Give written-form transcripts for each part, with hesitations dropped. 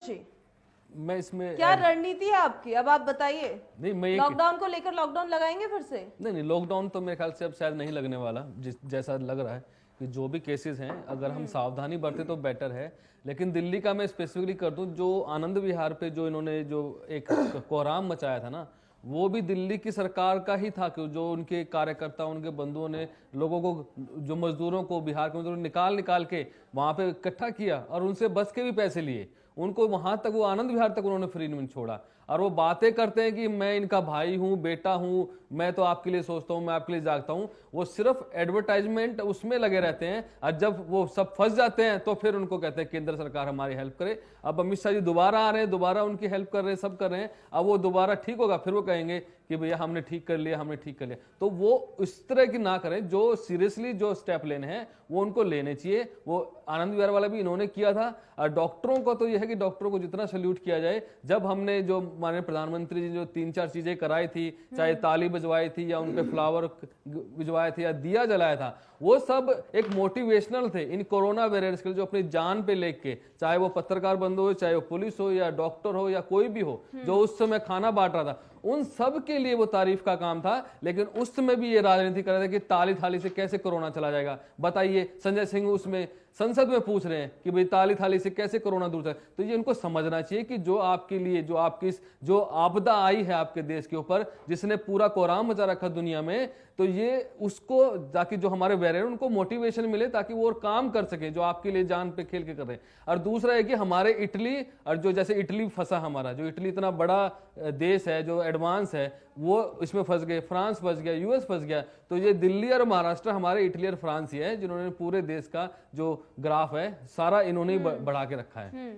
जी, मैं इसमें क्या रणनीति है आपकी, अब आप बताइए। नहीं, मैं ये लॉकडाउन को लेकर लॉकडाउन लगाएंगे फिर से? नहीं, लॉकडाउन तो मेरे ख्याल से अब शायद नहीं लगने वाला, जैसा लग रहा है कि जो भी केसेस हैं अगर हम सावधानी बरते तो बेटर है। लेकिन दिल्ली का मैं स्पेसिफिकली कर दूं, जो आनंद विहार पे जो इन्होंने जो एक कोहराम मचाया था ना, वो भी दिल्ली की सरकार का ही था कि जो उनके कार्यकर्ता, उनके बंधुओं ने लोगों को, जो मजदूरों को, बिहार के मजदूरों निकाल निकाल के वहां पे इकट्ठा किया और उनसे बस के भी पैसे लिए, उनको वहां तक, वो आनंद विहार तक उन्होंने फ्री में छोड़ा। और वो बातें करते हैं कि मैं इनका भाई हूं, बेटा हूं, मैं तो आपके लिए सोचता हूं, मैं आपके लिए जागता हूं। वो सिर्फ एडवर्टाइजमेंट उसमें लगे रहते हैं, और जब वो सब फंस जाते हैं तो फिर उनको कहते हैं केंद्र सरकार हमारी हेल्प करे। अब अमित शाह जी दोबारा आ रहे हैं, दोबारा उनकी हेल्प कर रहे हैं, सब कर रहे हैं। अब वो दोबारा ठीक होगा, फिर वो कहेंगे कि भैया हमने ठीक कर लिया, हमने ठीक कर लिया। तो वो इस तरह की ना करें, जो सीरियसली जो स्टेप लेने हैं वो उनको लेने चाहिए। वो आनंद विहार वाला भी इन्होंने किया था। और डॉक्टरों को तो यह है कि डॉक्टरों को जितना सल्यूट किया जाए, जब हमने जो माननीय प्रधानमंत्री जी जो 3-4 चीजें कराई थी, चाहे ताली बजवाई थी या उनपे फ्लावर भिजवाए थे या दिया जलाया था, वो सब एक मोटिवेशनल थे इन कोरोना वॉरियर्स के लिए, जो अपनी जान पे लेके, चाहे वो पत्रकार बंधु हो, चाहे वो पुलिस हो या डॉक्टर हो या कोई भी हो, जो उस समय खाना बांट रहा था, उन सब के लिए वो तारीफ का काम था। लेकिन उस समय भी ये राजनीति कर रहे थे कि ताली थाली से कैसे कोरोना चला जाएगा। बताइए, संजय सिंह उसमें संसद में पूछ रहे हैं कि भाई ताली थाली से कैसे कोरोना दूर चले। तो ये उनको समझना चाहिए कि जो आपके लिए, जो आपकी जो आपदा आई है आपके देश के ऊपर, जिसने पूरा कोहराम मचा रखा दुनिया में, तो ये उसको, ताकि जो हमारे वैरियर उनको मोटिवेशन मिले, ताकि वो और काम कर सके जो आपके लिए जान पे खेल के कर रहे हैं। और दूसरा है कि हमारे इटली, और जो जैसे इटली फंसा, हमारा जो इटली इतना बड़ा देश है, जो एडवांस है, वो इसमें फंस गए, फ्रांस फंस गया, यूएस फंस गया। तो ये दिल्ली और महाराष्ट्र हमारे इटली और फ्रांस ही है जिन्होंने पूरे देश का जो ग्राफ है सारा इन्होंने ही बढ़ा के रखा है।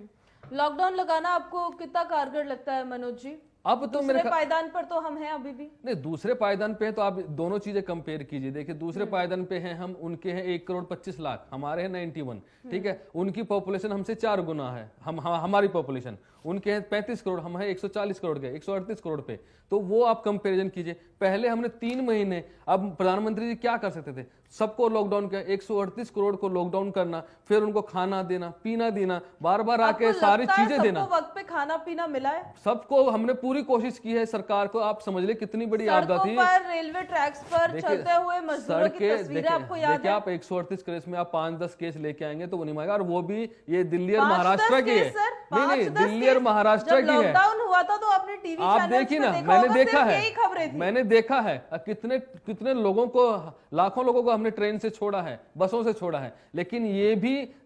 लॉकडाउन लगाना आपको कितना कारगर लगता है मनोज जी? अब तो मेरे पायदान पर तो हम हैं अभी भी। नहीं, दूसरे पायदान पे है तो आप दोनों चीजें कंपेयर कीजिए। देखिए, दूसरे पायदान पे हैं हम, उनके हैं 1,25,00,000, हमारे हैं 91। ठीक है, उनकी पॉपुलेशन हमसे 4 गुना है, हमारी पॉपुलेशन। उनके हैं 35 करोड़, हम हैं 140 करोड़ के, 138 करोड़ पे। तो वो आप कंपेरिजन कीजिए। पहले हमने 3 महीने, अब प्रधानमंत्री जी क्या कर सकते थे? सबको लॉकडाउन किया, 138 करोड़ को लॉकडाउन करना, फिर उनको खाना देना, पीना देना, बार बार आके सारी चीजें देना। वक्त पे खाना पीना मिला है सबको? हमने पूरी कोशिश की है सरकार को। आप समझ ले कितनी बड़ी आपदा थी। रेलवे ट्रैक्स पर चलते हुए मजदूरों की तस्वीरें आपको याद है? आप 138 केस में आप 5-10 केस लेके आएंगे तो वो नहीं मांगा। और वो भी ये दिल्ली और महाराष्ट्र की है। नहीं, दिल्ली और महाराष्ट्र की है। लॉकडाउन हुआ था तो आपने टीवी आप देखिए ना, मैंने देखा है कितने कितने लोगों को, लाखों लोगों को हमने ट्रेन से छोड़ा है, बसों से छोड़ा है। लेकिन ये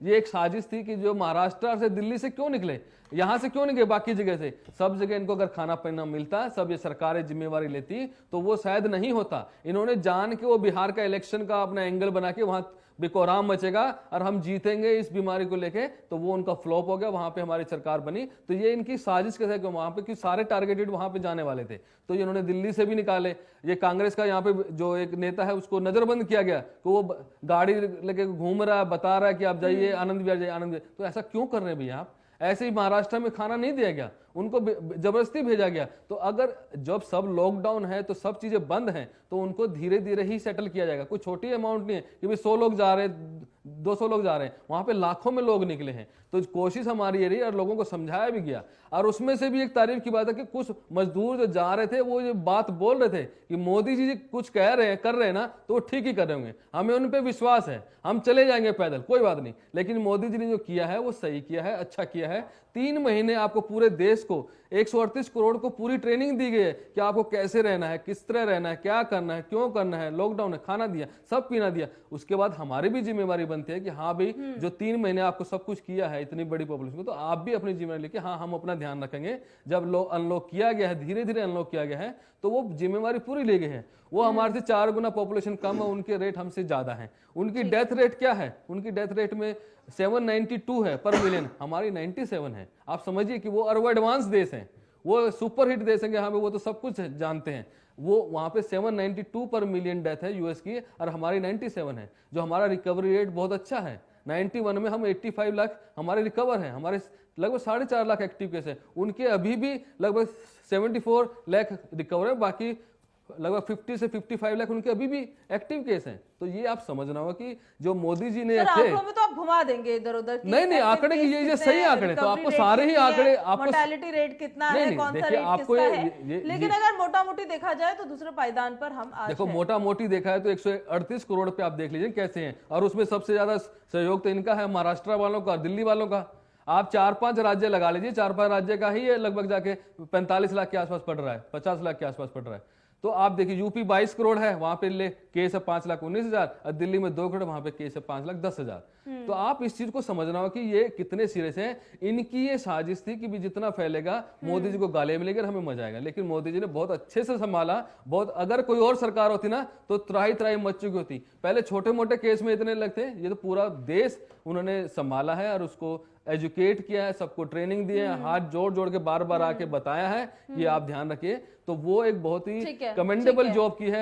एक साजिश थी कि जो महाराष्ट्र से, दिल्ली से क्यों निकले, यहां से क्यों नहीं गए बाकी जगह से? सब जगह इनको अगर खाना पीना मिलता, सब ये सरकारें जिम्मेवारी लेती, तो वो शायद नहीं होता। इन्होंने जान के वो बिहार का इलेक्शन का अपना एंगल बना के वहां बेकोराम मचेगा और हम जीतेंगे इस बीमारी को लेके, तो वो उनका फ्लॉप हो गया। वहां पे हमारी सरकार बनी। तो ये इनकी साजिश कैसे कि वहां पे कि सारे टारगेटेड वहां पे जाने वाले थे, तो इन्होंने दिल्ली से भी निकाले। ये कांग्रेस का यहाँ पे जो एक नेता है उसको नजरबंद किया गया कि वो गाड़ी लेके घूम रहा है, बता रहा है कि आप जाइए आनंद विहार, जाइए आनंद विहार। तो ऐसा क्यों कर रहे हैं भैया आप? ऐसे ही महाराष्ट्र में खाना नहीं दिया गया, उनको जबरदस्ती भेजा गया। तो अगर जब सब लॉकडाउन है तो सब चीजें बंद हैं, तो उनको धीरे धीरे ही सेटल किया जाएगा। कोई छोटी अमाउंट नहीं है कि भाई 100 लोग जा रहे हैं, 200 लोग जा रहे हैं, वहां पे लाखों में लोग निकले हैं। तो कोशिश हमारी ये रही और लोगों को समझाया भी गया। और उसमें से भी एक तारीफ की बात है कि कुछ मजदूर जो जा रहे थे वो ये बात बोल रहे थे कि मोदी जी कुछ कह रहे हैं, कर रहे हैं ना, तो वो ठीक ही कर रहे होंगे, हमें उन पे विश्वास है, हम चले जाएंगे पैदल, कोई बात नहीं। लेकिन मोदी जी ने जो किया है वो सही किया है, अच्छा किया है। 3 महीने आपको पूरे देश को, 138 करोड़ को पूरी ट्रेनिंग दी गई है कि आपको कैसे रहना है, किस तरह रहना है, क्या करना है, क्यों करना है। लॉकडाउन है, खाना दिया, सब पीना दिया। उसके बाद हमारी भी जिम्मेवारी बनती है कि हाँ भाई, जो 3 महीने आपको सब कुछ किया है इतनी बड़ी पॉपुलेशन को, तो आप भी अपनी जिम्मेवारी लेके हाँ हम अपना ध्यान रखेंगे। जब अनलॉक किया गया है, धीरे धीरे अनलॉक किया गया है, तो वो जिम्मेवारी पूरी ले गई है। वो हमारे से 4 गुना पॉपुलेशन कम है, उनके रेट हमसे ज्यादा है। उनकी डेथ रेट क्या है? उनकी डेथ रेट में 792 है पर मिलियन, हमारी 97 है। आप समझिए कि वो अरब एडवांस देश हैं, वो सुपर हिट देश हैं, हमें वो तो सब कुछ जानते हैं। वो वहां पे 792 पर मिलियन डेथ है यूएस की, और हमारी 97 है। जो हमारा रिकवरी रेट बहुत अच्छा है, 91 में हम 85 लाख हमारे रिकवर हैं। हमारे लगभग 4.5 लाख एक्टिव केस है, उनके अभी भी लगभग 74 लाख रिकवर है। बाकी लगभग 50 से 55 लाख उनके अभी भी एक्टिव केस हैं। तो ये आप समझना होगा कि जो मोदी जी ने थे, आंकड़ों में तो आप घुमा देंगे इधर उधर। नहीं आंकड़े की ये सही आंकड़े, तो आपको सारे ही आंकड़े, आपको मोर्टेलिटी रेट कितना है, कौन सा रेट आपको किसका है, लेकिन अगर मोटा मोटी देखा जाए तो दूसरे पायदान पर हम आज देखो मोटा मोटी देखा है तो 138 करोड़ पे आप देख लीजिए कैसे हैं, और उसमें सबसे ज्यादा सहयोग तो इनका है, महाराष्ट्र वालों का, दिल्ली वालों का। आप 4-5 राज्य लगा लीजिए, 4-5 राज्य का ही ये लगभग जाके 45 लाख के आसपास पड़ रहा है, 50 लाख के आसपास पड़ रहा है। तो आप देखिए यूपी 22 करोड़ है, वहां पे ले केस है 5,19,000, और दिल्ली में 2 करोड़, वहां पे केस है 5,10,000। तो आप इस चीज को समझना हो कि ये कितने सीरियस हैं। इनकी ये साजिश थी कि भी जितना फैलेगा मोदी जी को गाले मिलेगी और हमें मजा आएगा, लेकिन मोदी जी ने बहुत अच्छे से संभाला। बहुत, अगर कोई और सरकार होती ना तो त्राही त्राही मच चुकी होती। पहले छोटे मोटे केस में इतने लगते, ये तो पूरा देश उन्होंने संभाला है और उसको एजुकेट किया है, सबको ट्रेनिंग दी है, हाथ जोड़ जोड़ के बार बार आके बताया है ये आप ध्यान रखिए। तो वो एक बहुत ही कमेंडेबल जॉब की है।